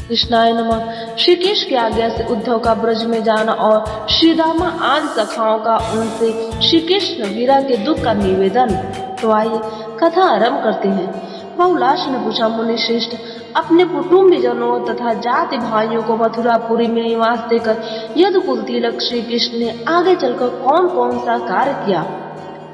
कृष्णाय नमः। श्री कृष्ण की आज्ञा से उद्धव का ब्रज में जाना और श्रीदामा आदि सखाओं का उनसे श्री कृष्ण वीरा के दुख का निवेदन। तो आइए कथा आरंभ करते हैं। बहुलाश ने पूछा, मुनि श्रेष्ठ, अपने कुटुंबीजनों तथा जाति भाइयों को मथुरापुरी में निवास देकर यदुकुल तिलक श्री कृष्ण ने आगे चलकर कौन कौन सा कार्य किया।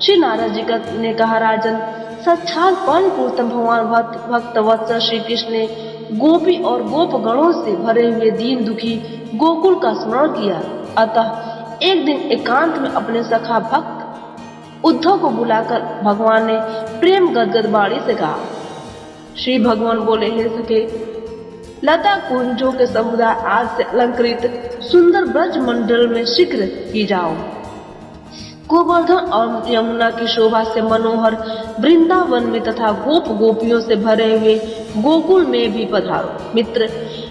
श्री नारद जी ने कहा, राजन, साक्षात पवन पुरुषोत्तम भगवान भक्त वत्सल श्री कृष्ण ने गोपी और गोपगणों से भरे हुए दीन दुखी गोकुल का स्मरण किया। अतः एक दिन एकांत में अपने सखा भक्त उद्धव को बुलाकर भगवान ने प्रेम गदगद वाणी से कहा। श्री भगवान बोले, हे सखे, लता कुंजों के समुदाय आज से अलंकृत सुंदर ब्रज मंडल में शीघ्र ही जाओ। गोवर्धन और यमुना की शोभा से मनोहर वृंदावन में तथा गोप गोपियों से भरे हुए गोकुल में भी पधारो। मित्र,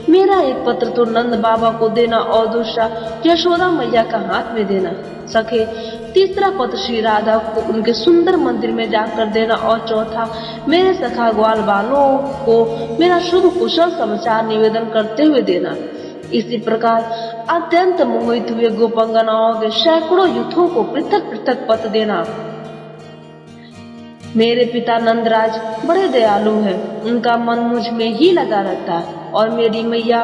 मेरा एक पत्र तो नंद बाबा को देना और दूसरा यशोदा मैया का हाथ में देना। सखे, तीसरा पत्र श्री राधा को उनके सुंदर मंदिर में जाकर देना और चौथा मेरे सखा ग्वाल बालों को मेरा शुभ कुशल समाचार निवेदन करते हुए देना। इसी प्रकार अत्यंत मोहित हुए गोपांगनाओं के सैकड़ों यूथों को पृथक पृथक पत्र देना। मेरे पिता नंदराज बड़े दयालु हैं, उनका मन मुझ में ही लगा रहता है और मेरी मैया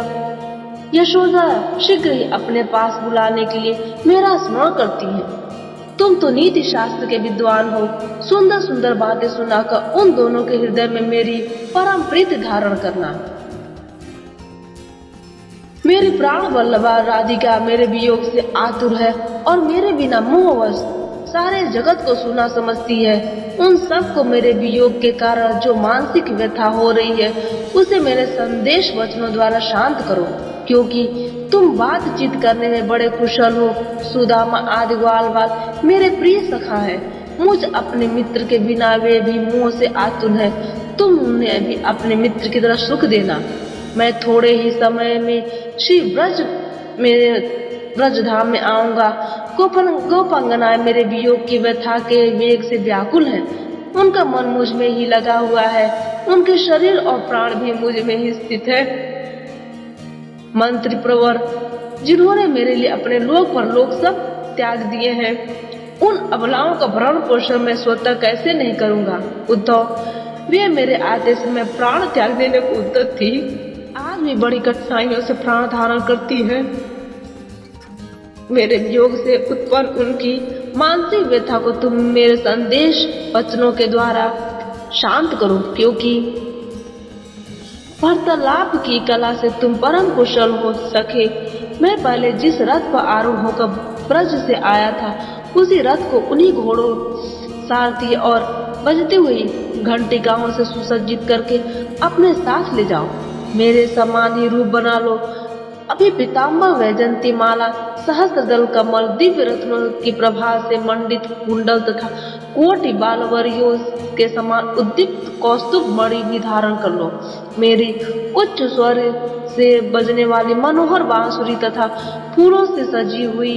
यशोदा शीघ्र ही अपने पास बुलाने के लिए मेरा स्मरण करती है। तुम तो नीति शास्त्र के विद्वान हो, सुंदर सुंदर बातें सुनाकर उन दोनों के हृदय में मेरी परम प्रीति धारण करना। मेरी प्राण वल्लभा राधिका मेरे वियोग से आतुर है और मेरे बिना मोहवश सारे जगत को सुना समझती है। उन सब को मेरे वियोग के कारण जो मानसिक व्यथा हो रही है उसे मेरे संदेश वचनों द्वारा शांत करो, क्योंकि तुम बातचीत करने में बड़े कुशल हो। सुदामा आदि ग्वाल बाल मेरे प्रिय सखा है, मुझ अपने मित्र के बिना वे भी मोह से आतुर है। तुम उन्हें भी अपने मित्र की तरह सुख देना। मैं थोड़े ही समय में श्री ब्रज धाम में आऊंगा। गोपांगनाएं मेरे वियोग की व्यथा के वेग से व्याकुल हैं, उनका मन मुझ में ही लगा हुआ है, उनके शरीर और प्राण भी मुझ में ही स्थित है। मंत्री प्रवर जिन्होंने मेरे लिए अपने लोक परलोक सब त्याग दिए हैं, उन अबलाओं का भरण पोषण मैं स्वतः कैसे नहीं करूंगा। उद्धव, वे मेरे आदेश में प्राण त्याग देने को उद्यत थी, आज भी बड़ी कठिनाइयों से प्राण धारण करती है। मेरे वियोग से उत्पन्न उनकी मानसिक व्यथा को तुम मेरे संदेश वचनों के द्वारा शांत करो, क्योंकि वार्तालाप की कला से तुम परम कुशल हो सके। मैं पहले जिस रथ पर आरूढ़ होकर ब्रज से आया था उसी रथ को उन्हीं घोड़ों, सारथी और बजती हुई घंटिकाओं से सुसज्जित करके अपने साथ ले जाओ। मेरे समान ही रूप बना लो। अभी पीताम्बर, वैजंती माला, सहस्त्रदल कमल, दिव्य रत्नों की प्रभा से मंडित कुंडल तथा कोटि बालवरियों के समान उद्दीप्त कौस्तुभ मणि भी धारण कर लो। मेरी उच्च स्वर से बजने वाली मनोहर बांसुरी तथा फूलों से सजी हुई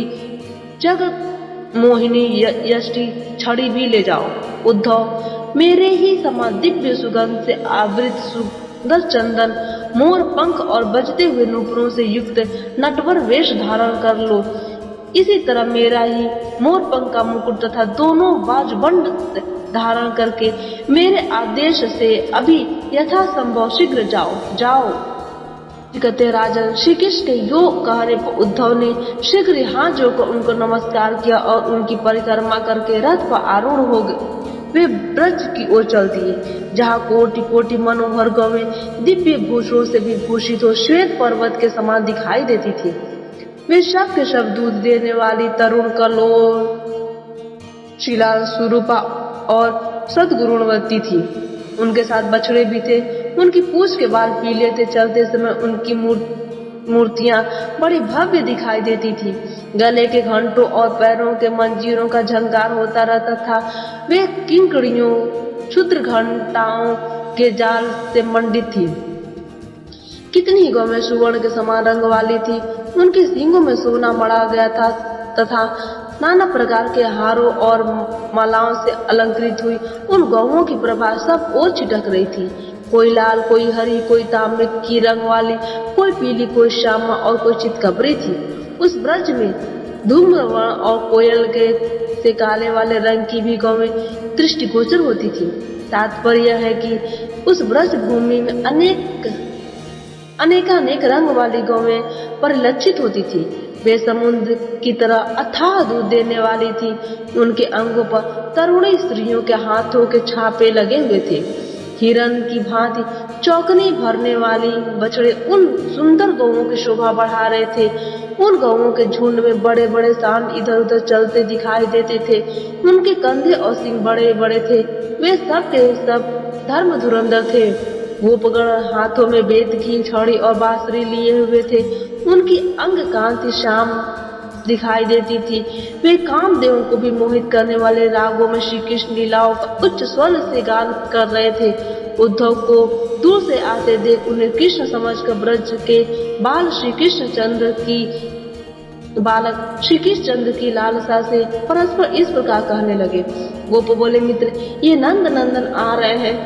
जगत मोहिनी यष्टि छड़ी भी ले जाओ। उद्धव, मेरे ही समान दिव्य सुगंध से आवृत सुंदर चंदन, मोर पंख और बजते हुए नूपुरों से युक्त नटवर वेश धारण कर लो। इसी तरह मेरा ही मोर पंख का मुकुट तथा दोनों बाजबंड धारण करके मेरे आदेश से अभी यथासंभव शीघ्र जाओ। कहते राजन, श्री कृष्ण के योग कहने पर उद्धव ने शीघ्र ही हाथ जोड़कर उनको नमस्कार किया और उनकी परिक्रमा करके रथ पर आरूढ़ हो गए। वे ब्रज की ओर चल दिए, जहाँ कोटि कोटि मनोहर गौएं दिव्य भूषणों से विभूषित हो श्वेत पर्वत के समान दिखाई देती थी। वे सब के सब दूध देने वाली तरुण कलोल, शिला स्वरूपा और सद्गुणवती थी। उनके साथ बछड़े भी थे, उनकी पूंछ के बाल पीले थे। चलते समय उनकी मूर्तियां बड़ी भव्य दिखाई देती थी। गले के घंटों और पैरों के मंजीरों का झंकार होता रहता था। वे किंकड़ियों, क्षुद्र घंटाओं के जाल से मंडित थी। कितनी ही गौएं सुवर्ण के समान रंग वाली थी। उनके सींगों में सोना मढ़ा गया था तथा नाना प्रकार के हारों और मालाओं से अलंकृत हुई उन गौओं की प्रभा सब ओर छिटक रही थी। कोई लाल, कोई हरी, कोई तांबे की रंग वाली, कोई पीली, कोई श्यामा और कोई चितकबरी थी। उस ब्रज में धूम्रवर्ण और कोयल के से काले वाले रंग की भी गौएं दृष्टिगोचर होती थी। तात्पर्य यह है कि उस ब्रज भूमि में अनेकानेक रंग वाली गौएं परिलक्षित होती थी। वे समुद्र की तरह अथाह दूध देने वाली थी। उनके अंगों पर तरुणी स्त्रियों के हाथों के छापे लगे हुए थे। हिरण की भांति चौकनी भरने वाली बछड़े उन सुंदर गौओं की शोभा बढ़ा रहे थे। उन गौओं के झुंड में बड़े बड़े सांड इधर उधर चलते दिखाई देते थे। उनके कंधे और सींग बड़े बड़े थे। वे सब के सब धर्म धुरंधर थे। गोपगण हाथों में बेत की छड़ी और बांसुरी लिए हुए थे। उनकी अंग कांति श्याम दिखाई देती थी। वे कामदेवों को भी मोहित करने वाले रागों में श्री कृष्ण लीलाओं का उच्च स्वर से गान कर रहे थे। उद्धव को दूर से आते देख उन्हें कृष्ण समझकर ब्रज के बालक श्री कृष्ण चंद्र की लालसा से परस्पर इस प्रकार कहने लगे। गोप बोले, मित्र, ये नंद नंदन आ रहे हैं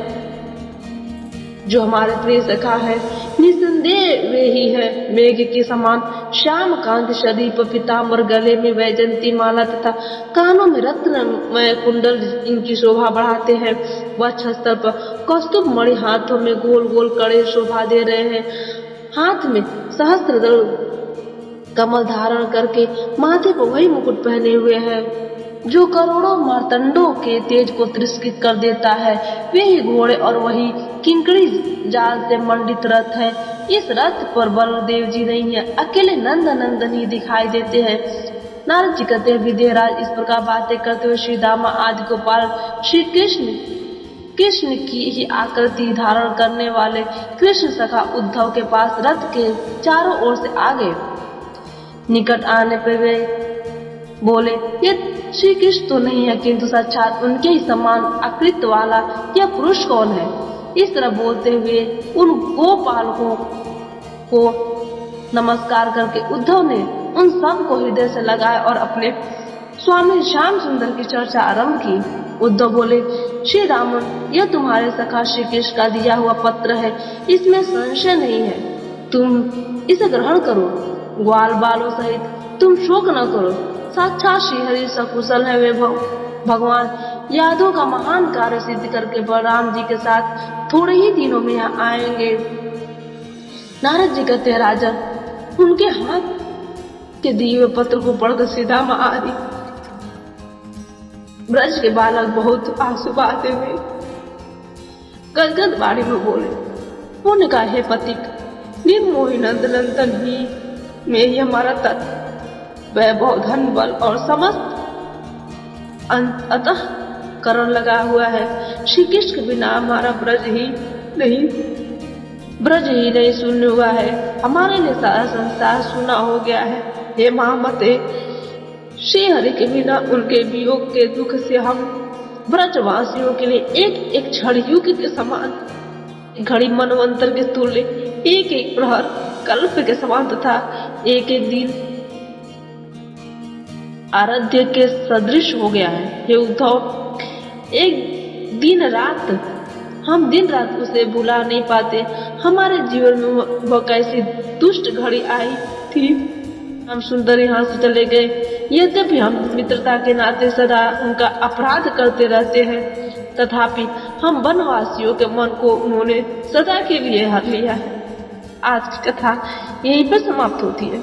जो हमारे प्रिय सखा है। निसंदेह वे ही है। मेघ के समान श्याम कांत शरीफ पीताम्बर, गले में वैजंती माला तथा कानों में रत्नमय कुंडल इनकी शोभा बढ़ाते हैं। वक्षस्थल पर कौस्तुभ मणि, हाथों में गोल गोल कड़े शोभा दे रहे हैं। हाथ में सहस्त्रदल कमल धारण करके माथे पर वही मुकुट पहने हुए हैं जो करोड़ों मार्तंडों के तेज को तिरस्कृत कर देता है। वे ही घोड़े और वही किंकड़ी जाल से मंडित रथ है। इस रथ पर बलदेव जी नहीं है, अकेले नंद नंदन ही दिखाई देते हैं। नारद जी कहते हैं, विदेहराज इस प्रकार बातें करते हुए श्री दामा आदि गोपाल श्री कृष्ण की ही आकृति धारण करने वाले कृष्ण सखा उद्धव के पास रथ के चारों ओर से आ गए। निकट आने पर वे बोले, ये श्री कृष्ण तो नहीं है, किंतु साक्षात उनके ही समान आकृति वाला यह पुरुष कौन है। इस तरह बोलते हुए उन गोपालकों को नमस्कार करके उद्धव ने उन सब को हृदय से लगाया और अपने स्वामी श्याम सुंदर की चर्चा आरंभ की। उद्धव बोले, श्री रामन, यह तुम्हारे सखा श्री कृष्ण का दिया हुआ पत्र है, इसमें संशय नहीं है। तुम इसे ग्रहण करो। ग्वाल बालों सहित तुम शोक न करो। साक्षात श्रीहरि सकुशल है। वे भगवान यादव का महान कार्य सिद्ध करके बलराम जी के साथ थोड़े ही दिनों में यहाँ आएंगे। नारद जी कहते हैं, राजन, उनके हाथ के दिए हुए पत्र को पढ़कर सीधामा आदि ब्रज के बालक बहुत आंसू बहाते हुए गदगद वाणी में बोले। उन्होंने कहा, हे पथिक, निर्मोही नंद नंदन ही में ही हमारा तत्व वैभव, धन, बल और समस्त अतः करण लगा हुआ है। श्री कृष्ण के बिना हमारा ब्रज ही नहीं शून्य हुआ है। हमारे लिए सारा संसार सुना हो गया है। हे महामते, श्री हरि के बिना उनके वियोग के दुख से हम ब्रजवासियों के लिए एक एक क्षण युग के समान, घड़ी मनवंतर के तुल्य, एक एक प्रहर कल्प के समान तथा एक एक दिन आराध्य के सदृश हो गया है। हे उद्धव, एक दिन रात हम दिन रात उसे भुला नहीं पाते। हमारे जीवन में वह कैसी दुष्ट घड़ी आई थी। हम सुंदर यहाँ से चले गए। यद्यपि हम मित्रता के नाते सदा उनका अपराध करते रहते हैं, तथापि हम वनवासियों के मन को उन्होंने सदा के लिए हर लिया है। आज की कथा यहीं पर समाप्त होती है।